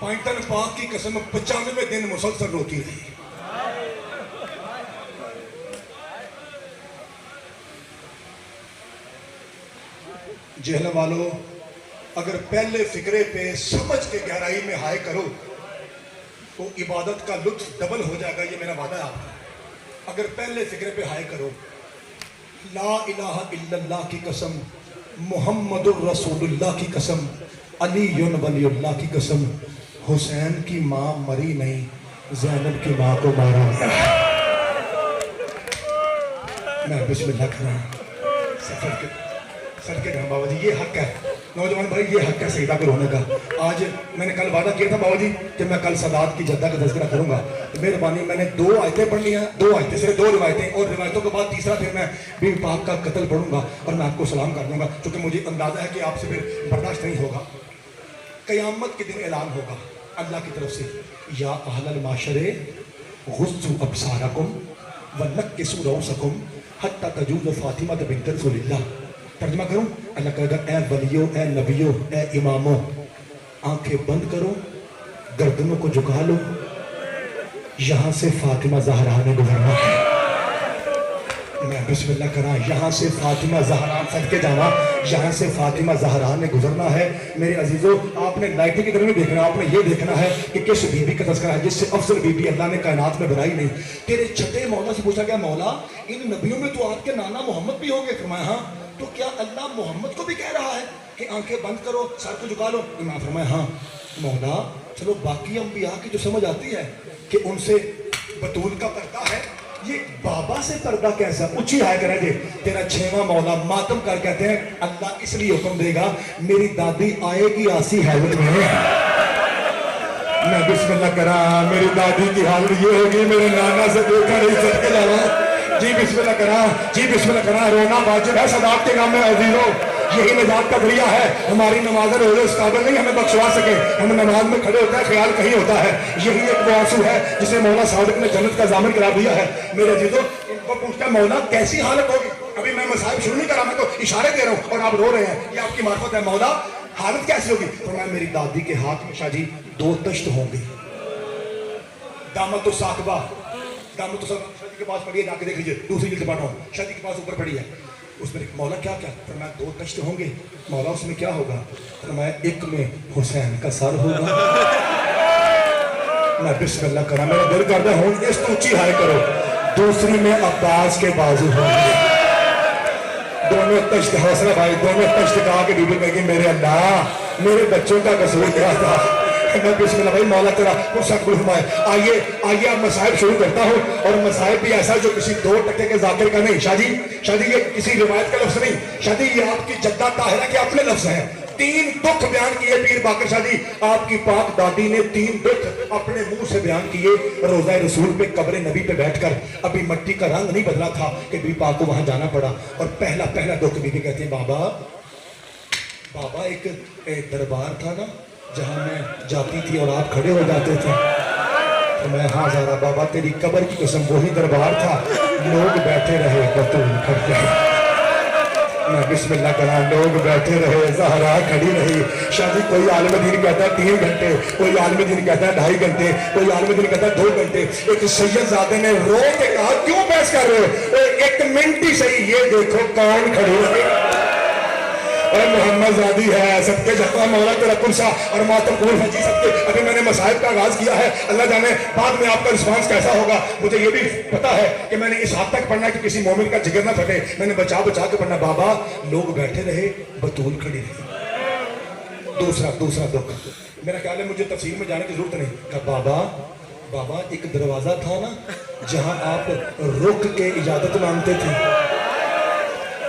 پائنٹن پاک کی قسم 95 دن مسلسل روتی رہی. جہل والو اگر پہلے فکرے پہ سمجھ کے گہرائی میں ہائے کرو تو عبادت کا لطف ڈبل ہو جائے گا. یہ میرا وعدہ ہے آپ کا. اگر پہلے فکرے پہ ہائے کرو لا الہ الا اللہ کی قسم, محمد الرسول اللہ کی قسم, علی ولی اللہ کی قسم, حسین کی ماں مری نہیں, زینب کی ماں کو مارا گیا. میں بسم اللہ کر رہا ہوں. سر کے جہاں بابا جی یہ حق ہے نوجوان بھائی, یہ حق ہے سیدہ کو رونے کا. آج میں نے کل وعدہ کیا تھا بابا جی کہ میں کل سادات کی جدہ کا تذکرہ کروں گا. مہربانی میں نے 2 آیتیں پڑھنی ہیں, 2 آیتیں صرف 2 روایتیں, اور روایتوں کے بعد تیسرا پھر میں بی بی پاک کا قتل پڑھوں گا اور میں آپ کو سلام کر دوں گا, چونکہ مجھے اندازہ ہے کہ آپ سے پھر برداشت نہیں ہوگا. قیامت کے دن اعلان ہوگا اللہ کی طرف سے, یا اہل المعاشر غضوا ابصارکم ونکسوا رؤوسکم حتی تجوز فاطمہ بنت رسول اللہ. ترجمہ کروں, اللہ کہے گا اے ولیو, اے نبیو, اے اماموں, آنکھیں بند کرو, گردنوں کو جھکا لو, یہاں سے فاطمہ زہرا نے گزرنا ہے. میں بسم اللہ کرا, یہاں سے فاطمہ زہرا, صدقے جاواں, یہاں سے فاطمہ زہرا نے گزرنا ہے. میرے عزیزو آپ نے لائٹیں کی طرف نہیں دیکھنا, آپ نے یہ دیکھنا ہے کہ کس بی بی کا تذکرہ ہے جس سے افضل بی بی اللہ نے کائنات میں بنائی نہیں. تیرے چھٹے مولا سے پوچھا گیا مولا ان نبیوں میں تو آپ کے نانا محمد بھی ہوں گے. فرمایا ہاں. تو کیا اللہ محمد کو بھی کہہ رہا ہے کہ آنکھیں بند کرو, سر کو جھکا لو؟ امام فرمایا ہاں. مولا چلو باقی انبیاء کی جو سمجھ آتی ہے کہ ان سے بطول کا پردہ ہے, یہ بابا سے پردہ کیسا؟ اچھی ہائے کریں گے. تیرا 6واں مولا ماتم کر کہتے ہیں اللہ اس لیے حکم دے گا میری دادی آئے گی آسی حالت میں. میں بسم اللہ کرا, میری دادی کی حالت یہ ہوگی میرے نانا سے دیکھا نہیں سر کے جانا. جی بسم اللہ کرا, جی بسم اللہ کرا. رونا واجب ہے صداقت کے نام میں عزیزو, یہی نجات کا ذریعہ ہے. ہماری نماز روزے اس قابل نہیں ہمیں بخشوا سکے, ہم نماز میں کھڑے ہوتا ہے خیال کہیں ہوتا ہے. یہی ایک وہ آنسو ہے جسے مولا صادق نے جنت کا ضامن قرار دیا ہے. میرے عزیزو وہ پوچھتا ہے مولا کیسی حالت ہوگی؟ ابھی میں مصائب شروع نہیں کرا, میں تو اشارے دے رہا ہوں اور آپ رو رہے ہیں. یہ آپ کی معرفت ہے. مولا حالت کیسی ہوگی؟ فرمایا میری دادی کے ہاتھ میں شاہ جی 2 تشت ہوں گے. دامت الثاقبہ, دامت الثاقبہ شادی کے پاس پڑھی ہے, جا کے دیکھ لیجیے, دوسری جلد پڑھا ہوں, شادی کے پاس اوپر پڑھی ہے. اس میں مولا کیا کیا؟ فرمایا 2 تشت ہوں گے. مولا اس میں کیا ہوگا؟ فرمایا ایک میں حسین کا سر ہوگا. میں بسم اللہ کرا, میرا دل کرتا ہوں اس تو اونچی ہائے کرو. دوسری میں عباس کے بازو ہوں گے. دونوں تشت, حوصلہ بھائی, دونوں تشت کہا کہ بی بی کہے گی میرے اللہ میرے بچوں کا قصور کیا تھا. میں بسم اللہ بھائی مولا تیرا غصہ قبول فرمائے. آئیے اب مصائب شروع کرتا ہوں, اور مصائب بھی ایسا جو کسی 2 ٹکے کے ذاکر کا نہیں. شاہ جی یہ کسی روایت کا لفظ نہیں. شاہ جی یہ آپ کی جدہ طاہرہ کے اپنے لفظ ہیں. 3 دکھ بیان کیے پیر باقر شاہ جی, آپ کی پاک دادی نے 3 دکھ اپنے منہ سے بیان کیے روضہ رسول پہ قبر نبی پہ بیٹھ کر. ابھی مٹی کا رنگ نہیں بدلا تھا کہ بی پاک کو وہاں جانا پڑا, اور پہلا دکھ بی بی کہتے ہیں بابا ایک دربار تھا نا جہاں میں جاتی تھی اور آپ کھڑے ہو جاتے تھے. تو میں ہاں زہرا بابا تیری قبر کی قسم وہی دربار تھا, لوگ بیٹھے رہے بطول کھڑ گئے. میں بسم اللہ کرا, لوگ بیٹھے رہے زہرا کھڑی رہی. شاہ جی کوئی عالم دین کہتا ہے 3 گھنٹے, کوئی عالم دین کہتا ہے 2.5 گھنٹے, کوئی عالم دین کہتا ہے 2 گھنٹے. ایک سید زادے نے رو کے کہا کیوں بحث کر رہے ہو, 1 منٹ ہی صحیح, یہ دیکھو کون کھڑے رہے. اور محمد زادی ہے, سب کے جہاں مولا تیرا کرسا اور ماتم قبول ہے. جی سب کے ابھی میں نے مصائب کا آغاز کیا ہے, اللہ جانے بعد میں آپ کا رسپانس کیسا ہوگا. مجھے یہ بھی پتا ہے کہ میں نے اس حد تک پڑھنا ہے کہ کسی مومن کا جگر نہ پھٹے. میں نے بچا کے پڑھنا. بابا لوگ بیٹھے رہے بطول کھڑی رہی. دوسرا دکھ, میرا خیال ہے مجھے تفصیل میں جانے کی ضرورت نہیں. کہا بابا ایک دروازہ تھا نا جہاں آپ رک کے اجازت مانگتے تھے.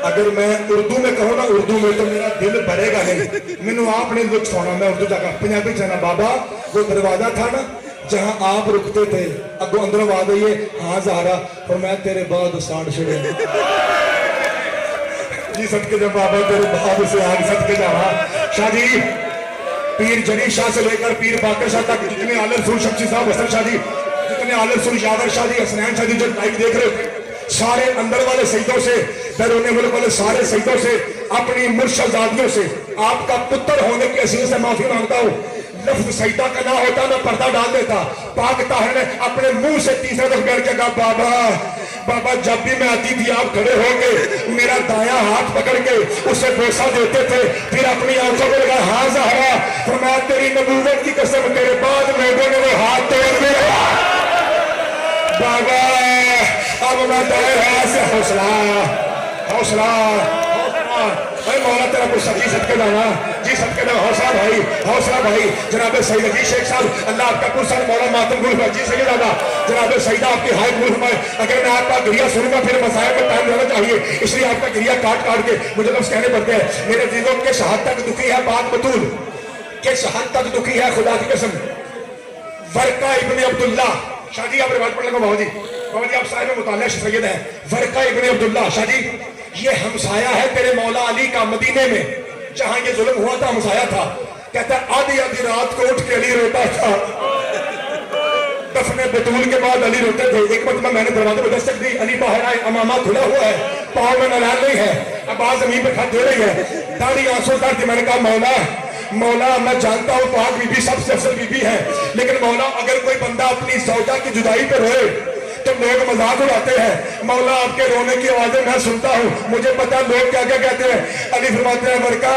اگر میں اردو میں کہوں نا, اردو میں تو میرا دل بھرے گا نہیں, مینوں آپ نے لطف ہونا. میں اردو جا کر پنجابی چاہنا. بابا وہ دروازہ تھا نا جہاں آپ رکتے تھے, اگو اندر آواز آئی ہے ہاں زہرا, اور میں تیرے بعد ساڑھ چھڑے. جی صدقے جا بابا تیرے بعد سے آگ صدقے جا. شاہ جی پیر جنی شاہ سے لے کر پیر باقر شاہ تک جتنے آل رسول شمشی صاحب حسن شاہ جی, جتنے آل رسول یاور شاہ جی, حسنین شاہ جی جو لائیو دیکھ رہے تھے, سارے اندر والے سجدوں سے, بیرون ملک والے سارے سجدوں سے, اپنی مرشد زادیوں سے آپ کا پتر ہونے کی حیثیت سے معافی مانگتا ہوں. लफ्ज सईदा का ना होता मैं पर्दा डाल देता। पाक ताहिर ने अपने मुंह से तीसरा दफा बैठ के कहा, बाबा बाबा जब भी मैं आती थी आप खड़े होके मेरा दायां हाथ पकड़ के उसे बोसा देते थे, फिर अपनी आंखों को लगा, हाँ ज़हरा फरमाया तेरी नबूवत की कसम तेरे बाद लोगों ने वो हाथ तोड़ दिया। बाबा अब मैं दाएं हाथ से हौसला हौसला अरे मौला तेरा गुस्सा जी सदके जाना, जी सदके जाना। हौसला भाई जनाब सईद अली शेख साहब अल्लाह आपका पुरसा मौला मातम गुल जी सही दादा जनाब सईदा आपकी हाय गुल फरमाए। अगर मैं आपका गिरिया सुनूंगा फिर मसाइल में टाइम रहना चाहिए, इसलिए आपका गिरिया काट के मुझे लफ्ज़ कहने पड़ते हैं। मेरे दिलों के शहादत तक दुखी है बात बतूल के शहादत तक दुखी है खुदा की कसम। वर्का इब्ने अब्दुल्ला शाह जी आप रिवाज पढ़ लेंगे। बाबा जी आप साहिब मुतालिया सैयद हैं। वर्का इब्ने अब्दुल्ला शाह जी ये हमसाया है तेरे मौला अली का मदीने में जहां ये जुल्म हुआ था, हमसाया था। कहता है आधी आधी रात को उठ के अली रोता था। दफने बतूल के बाद अली रोते थे। एक मरतबा मैंने दरवाजे पर दस्तक दी, अली बाहर आए, अमामा खुला हुआ है, पाँव में नलाल नहीं है, आवाज जमीन पे खत दे रही है, दाढ़ी आंसू उतार दी। मैंने कहा मौला मैं जानता हूँ पाक बीबी सबसे अफजल बीबी है, लेकिन मौला अगर कोई बंदा अपनी सौदा की जुदाई पे रोए तो लोग मजाक उड़ाते हैं। मौला आपके रोने की आवाजें मैं सुनता हूँ, मुझे पता लोग क्या क्या कहते हैं। अली फरमाते हैं वर्का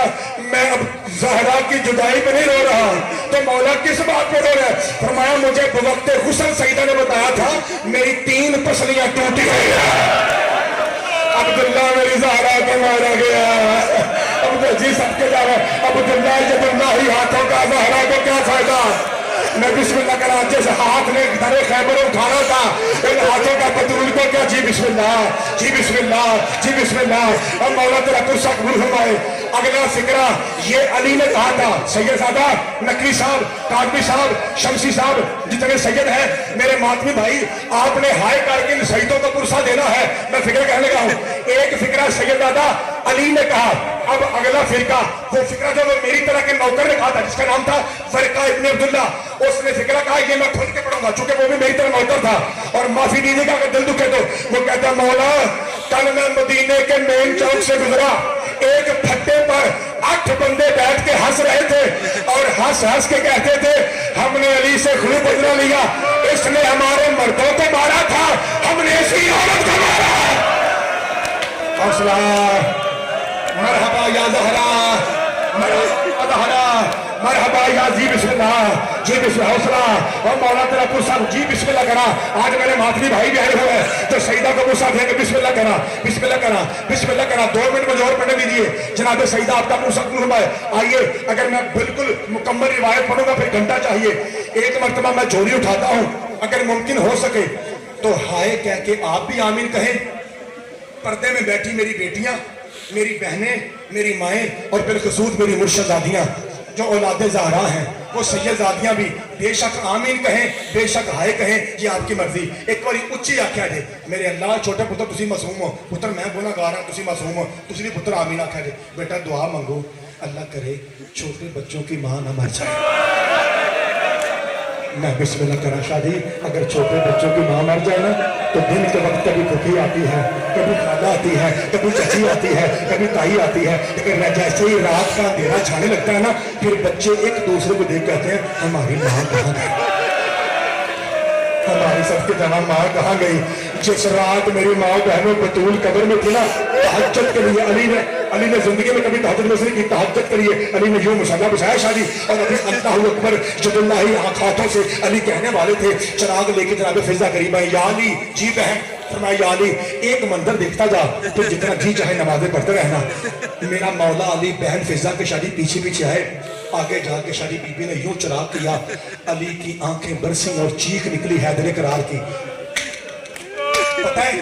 मैं अब ज़हरा की जुदाई पे नहीं रो रहा, तो मौला किस बात पे रो रहा है? फरमाया मुझे बवक्ते हुस्न सईदा ने बताया था मेरी 3 पसलियां टूटी हुई है। अब्दुल्ला मेरी ज़हरा को मारा गया। अब जी सबके जा रहे अब्दुल्ला यदुल्ला ही हाथों का, ज़हरा को क्या फायदा? मैं बिस्मिल्लाह करा जैसे हाथ में धरे खैबर उठाना था, इन हाथों का बतूल को क्या जी बिस्मिल्लाह जी बिस्मिल्लाह जी बिस्मिल्लाह। अब मौला तेरा कुर्सा कबूल फरमाए। अगला फिक्रा ये अली ने कहा था, सैयद सादा नकवी साहब, कादमी साहब, शमसी साहब जितने सैयद हैं मेरे मातमी भाई, आपने हाय करके इन शहीदों को पुरसा देना है। मैं फिक्र कहने लगा हूँ। एक फिक्रा सैयद दादा अली ने कहा, अब अगला फिरका वो फिक्रा जो मेरी तरह के नौकर ने कहा था जिसका नाम था फरका इब्ने अब्दुल्ला, उसने फिक्रा कहा ये मैं खुल के पढ़ूंगा चूंकि वो भी मेरी तरह नौकर था। और माफी दीजिएगा अगर दिल दुखे तो। वो कहता मौला कल मैं मदीने के मेन चौक से गुजरा, एक फट्टे पर 8 बंदे बैठ के हंस रहे थे और हंस हंस के कहते थे हमने अली से खूब बदला लिया, इसने हमारे मर्दों को मारा था, हमने इसकी औरत को मारा। हौसला मरहबा या ज़हरा मरहबा ज़हरा मरहबा या जी बिस्मिल्लाह जी बिस्मिल्लाह। हौसला और मौला तेरा पुरसा जी बिस्मिल्लाह करा। आज मेरे मातमी भाई भी आए हुए हैं तो सईदा को पुरसा देंगे बिस्मिल्लाह करा बिस्मिल्लाह करा बिस्मिल्लाह करा। 2 मिनट मुझे और पढ़ने दीजिए जनाब सईदा आपका पुरसा है। आइए अगर मैं बिल्कुल मुकम्मल रिवायत पढ़ूंगा फिर घंटा चाहिए। एक मरतबा मैं झोली उठाता हूँ, अगर मुमकिन हो सके तो हाय कह के आप भी आमीन कहें। पर्दे में बैठी मेरी बेटियां, मेरी बहनें, मेरी माएँ और बिलखसूस मेरी मुर्शदादियाँ जो औलादे ज़हरा हैं, वो सैयदादियाँ भी बेशक आमीन कहें बेशक हाय कहें, ये आपकी मर्जी। एक बार उच्ची आख्या जे मेरे अल्लाह छोटे पुत्र तुसी मासूम हो, पुत्र मैं गुनाहगार हां तुसी मासूम हो, तुसी भी पुत्र आमीन आख्या जे। बेटा दुआ मंगो अल्लाह करे छोटे बच्चों की मां ना मर जाए। मैं बिस्मिल्लाह करा शादी, अगर छोटे बच्चों की मां मर जाए ना तो दिन के वक्त कभी फुफी आती है, कभी खाला आती है, कभी चची आती है, कभी ताई आती है, लेकिन जैसे ही रात का अंधेरा छाने लगता है ना फिर बच्चे एक दूसरे को देख कहते हैं हमारी माँ कहाँ गई, हमारी सबके जहाँ माँ कहाँ गई। जिस रात मेरी माँ बहनों बतूल कब्र में थी ना, तहज्जुद के लिए अली ने जिंदगी में कभी तहज्जुद नहीं की, तहज्जुद के लिए अली ने यूं मुसल्ला बिछाया शादी। और अभी अल्लाहु अकबर जदुल्लाही हाथों से अली कहने वाले थे, चिराग लेके जनाब फिजा करीब है, या अली जी बहन फरमाया या अली एक मंदिर देखता जा तो जितना जी चाहे नमाजें पढ़ते रहना। मेरा मौला अली बहन फिजा की शादी पीछे पीछे आए, आगे जाके शादी बीबी ने यूं चिराग किया, अली की आंखें बरसी और चीख निकली हैदर करार की। पता है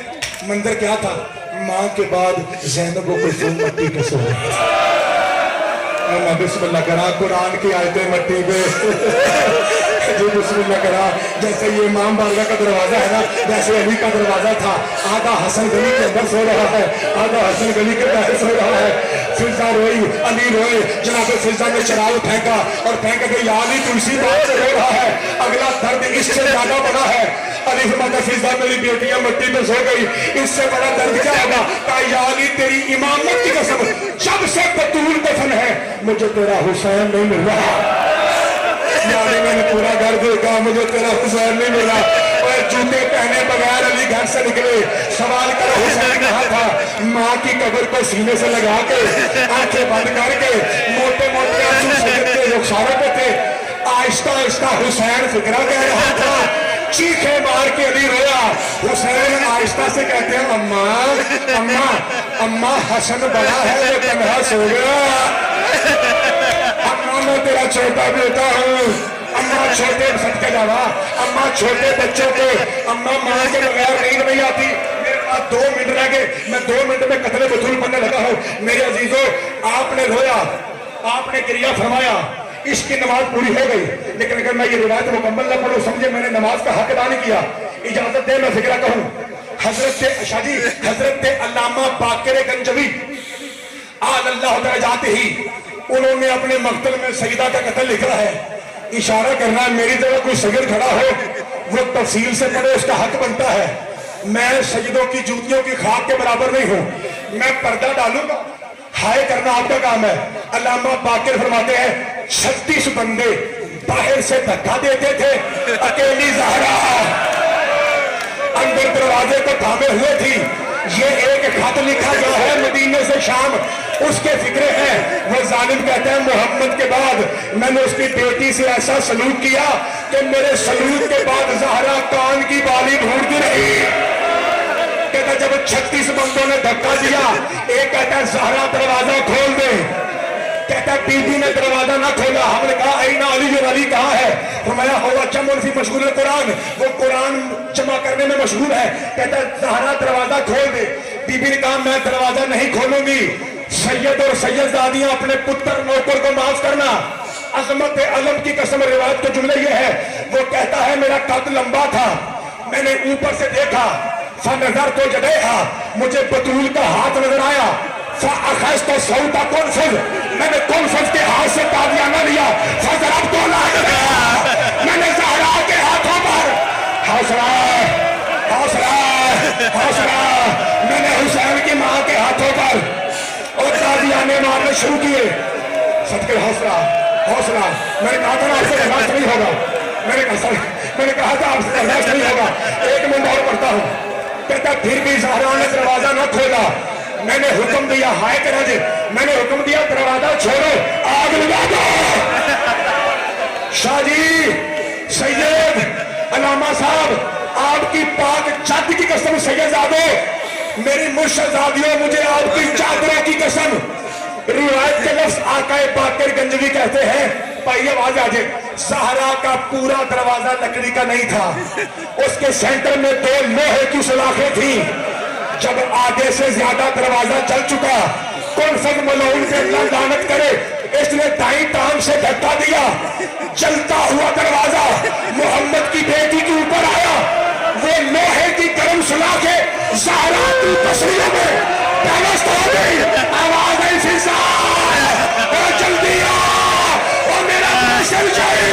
मंदिर क्या था? माँ के बाद ज़ैनब को मट्टी पे सो बिस्मिल्लाह करा, कुरान की आयतें मट्टी पे जी बिस्मिल्लाह करा। जैसे ये इमाम बारगाह का दरवाजा है ना, वैसे अली का दरवाजा था। आधा हसन गली के अंदर सो रहा है, आधा हसन गली के बाहर सो रहा है। फिजा रोई, अली रोए, जनाब फिजा ने चिराग फेंका और फेंक के या अली तुलसी बात से रो रहा है, अगला दर्द इससे ज्यादा बड़ा है। अली फरमाता फिजा मेरी बेटियां मिट्टी में सो गई, इससे बड़ा दर्द क्या होगा? कहा या अली तेरी इमामत की कसम, जब से बतूल दफन है मुझे तेरा हुसैन नहीं मिल रहा, देखा मुझे तेरा हुसैन नहीं मिला। और जूते पहने बगैर अली घर से निकले, सवाल करो हुसैन कहाँ था? माँ की कब्र को सीने से लगा के आंखें बंद करके मोटे मोटे आंसू सजद के रुखसारों पे थे। आहिस्ता आहिस्ता हुसैन फिक्रा कह रहा था, चीखे मार के अली रोया। हुसैन आहिस्ता से कहते हैं अम्मा अम्मा अम्मा हसन बड़ा है वो तन्हा सो गया। अम्मा मैं तेरा छोटा बेटा हूँ। अम्मा छोटे सदके जावा, अम्मा छोटे बच्चों को अम्मा माँ के बगैर नींद नहीं आती। मेरे पास 2 मिनट रह गए, मैं 2 मिनट में कतले बतूल बनने लगा हूँ। मेरे अजीजों, आपने रोया, आपने क्रिया फरमाया, इसकी नमाज पूरी हो गई। लेकिन अगर मैं ये रिवायत मुकम्मल न पढ़ूं, समझे मैंने नमाज का हक अदा नहीं किया। इजाजत दे मैं फिक्रा कहूँ। हजरत शादी हजरत अल्लामा बाकिर गंजवी अल्लाह दरजाते ही, उन्होंने अपने मक्तल में सईदा का कत्ल लिखा है। इशारा करना मेरी तरह कोई सगीर खड़ा हो, वो तफसील से पढ़े, उसका हक बनता है। मैं सजदों की जूतियों की खाक के बराबर नहीं हूं। मैं पर्दा डालूंगा, हाय करना आपका काम है। अल्लामा बाकिर फरमाते हैं 36 बंदे बाहर से धक्का देते थे, अकेली ज़हरा अंदर दरवाजे को थामे हुए थी। ये एक खत लिखा गया है मदीने से शाम, उसके फिक्रे हैं। वो जालिम कहते हैं मोहम्मद के बाद मैंने उसकी बेटी से ऐसा सलूक किया कि मेरे सलूक के बाद ज़हरा कान की बाली ढूंढती रही। कहता जब 36 बंदों ने धक्का दिया, एक कहता ज़हरा दरवाजा खोल दे, कहता बीबी ने दरवाजा ना खोला। हमने कहा ऐना अली, जो अली कहाँ है? फरमाया हुआ जमुन फी मशगूल कुरान, वो कुरान जमा करने में मशगूल है। कहता ज़हरा दरवाजा खोल दे। बीबी ने कहा मैं दरवाजा नहीं खोलूंगी। सैयद और सैयदजादियां अपने पुत्र नौकर को माफ करना, अजमत अलम की कसम। रिवायत के जुमले ये है, वो कहता है मेरा कद लंबा था, मैंने ऊपर से देखा, नजर तो जगह मुझे बतूल का हाथ नजर आया। तो सऊता कौनफज, मैंने कौनफज के हाथ से ताबियाना लिया। फजरब तो मैंने ज़हरा के हाथों पर हौसला हौसला हौसला, मैंने हुसैन की माँ के हाथों पर और ताबियाने मारने शुरू किए। सदके हौसला हौसला। मैंने कहा था ना आपसे बर्दाश्त नहीं होगा, मैंने कहा था आपसे बर्दाश्त नहीं होगा। 1 मिनट और पढ़ता हूँ। कहता फिर भी ज़हरा ने दरवाजा न खोला। मैंने हुक्म दिया, हाय करा जी, मैंने हुक्म दिया दरवाजा छोड़ो, आग लगा दो। शाह जी, सैयद अलामा साहब, आपकी पाक जाति की कसम सैयदजादो, मेरी मुर्शदादियों, मुझे आपकी चादरों की कसम। रिवायत के लफ्ज आकाए बाकिर गंजवी कहते हैं, भाई आवाज आ जाए, ज़हरा का पूरा दरवाजा लकड़ी का नहीं था, उसके सेंटर में 2 लोहे की सलाखें थी। जब आधे से ज्यादा दरवाजा चल चुका, कौन सब मलऊन से अल्लाह लानत करे, इसने दाई टांग से धक्का दिया। चलता हुआ दरवाजा मोहम्मद की बेटी के ऊपर आया। वो लोहे की गर्म सलाखें ज़हरा की तस्वीरों में पैवस्त हो गई। आवाज आई फिजा, जल्दी आ, और मेरा पैसे चाहिए।